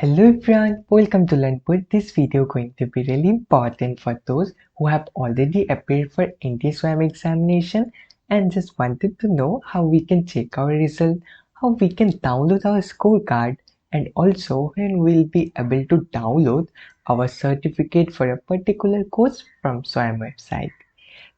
Hello everyone, welcome to LearnPut. This video going to be really important for those who have already appeared for NTA SWAYAM examination and just wanted to know how we can check our result, how we can download our scorecard, and also when we'll be able to download our certificate for a particular course from SWAYAM website.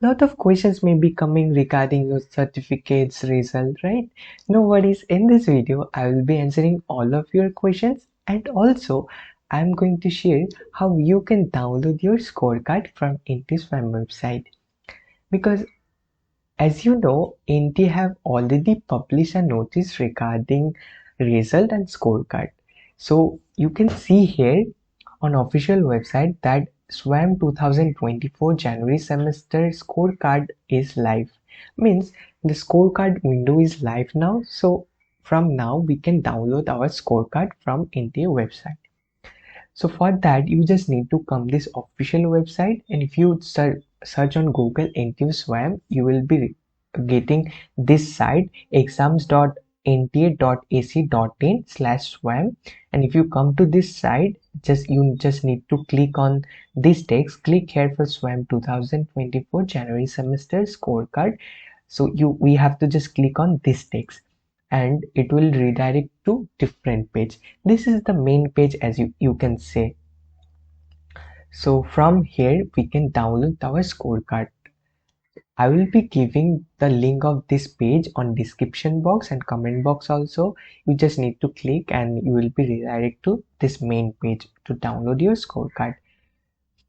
Lot of questions may be coming regarding your certificates result, right? No worries, in this video I will be answering all of your questions, and also I'm going to share how you can download your scorecard from NTA SWAYAM website. Because as you know, NTA have already published a notice regarding result and scorecard. So you can see here on official website that SWAYAM 2024 January semester scorecard is live. Means the scorecard window is live now. So from now we can download our scorecard from NTA website. So for that you just need to come this official website, and if you search on Google NTA SWAYAM, you will be getting this site exams.nta.ac.in/swayam, and if you come to this site, you just need to click on this text, click here for SWAYAM 2024 January semester scorecard. So we have to just click on this text and it will redirect to different page. This is the main page, as you can say. So from here we can download our scorecard. I will be giving the link of this page on description box and comment box also. You just need to click and you will be redirected to this main page to download your scorecard.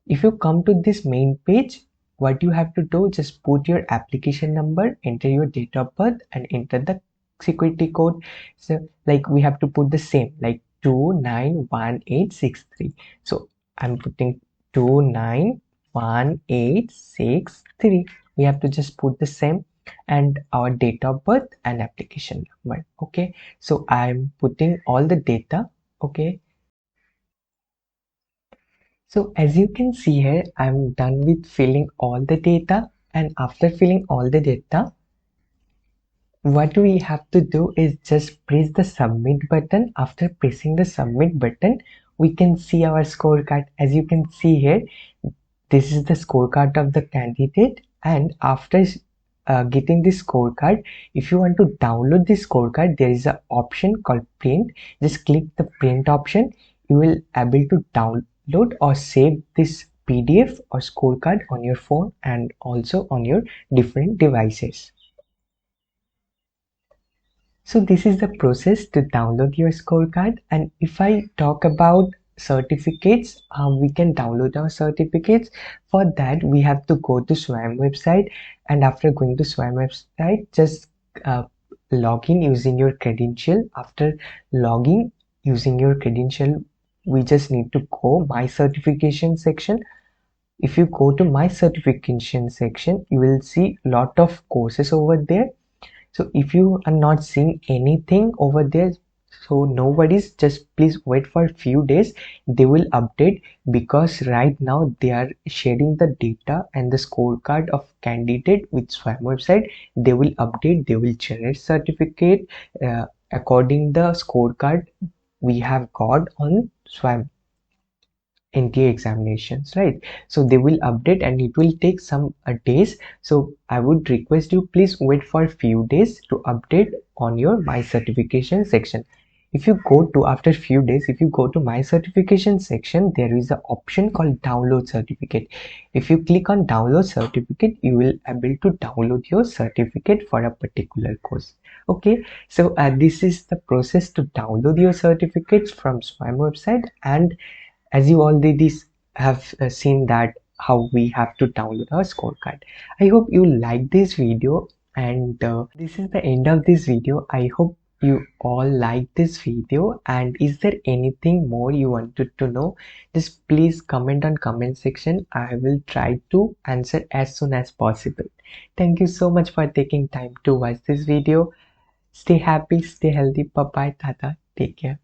If you come to this main page, what you have to do, just put your application number, enter your date of birth, and enter the security code. So like we have to put the same, like 291863. So I'm putting 291863. We have to just put the same and our date of birth and application number. Okay, so I'm putting all the data. Okay, so as you can see here, I'm done with filling all the data, and after filling all the data, what we have to do is just press the submit button. After pressing the submit button, we can see our scorecard. As you can see here, this is the scorecard of the candidate, and after getting this scorecard, if you want to download this scorecard, there is an option called print. Just click the print option. You will able to download or save this PDF or scorecard on your phone and also on your different devices. So this is the process to download your scorecard. And if I talk about certificates, how we can download our certificates, for that we have to go to SWAYAM website, and after going to SWAYAM website, just log in using your credential. After logging using your credential, we just need to go my certification section. If you go to my certification section, you will see lot of courses over there. So if you are not seeing anything over there, so no worries, just please wait for a few days. They will update, because right now they are sharing the data and the scorecard of candidate with SWAYAM website. They will update, they will generate certificate according the scorecard we have got on SWAYAM NTA examinations, right? So they will update and it will take some days. So I would request you, please wait for a few days to update on your my certification section. If you go to, after few days, if you go to my certification section, there is an option called download certificate. If you click on download certificate, you will able to download your certificate for a particular course. Okay, so this is the process to download your certificates from SWAYAM website. And as you already have seen that how we have to download our scorecard. I hope you like this video, and this is the end of this video. I hope you all like this video, and is there anything more you wanted to know, just please comment on comment section. I will try to answer as soon as possible. Thank you so much for taking time to watch this video. Stay happy, stay healthy. Bye bye, tata, take care.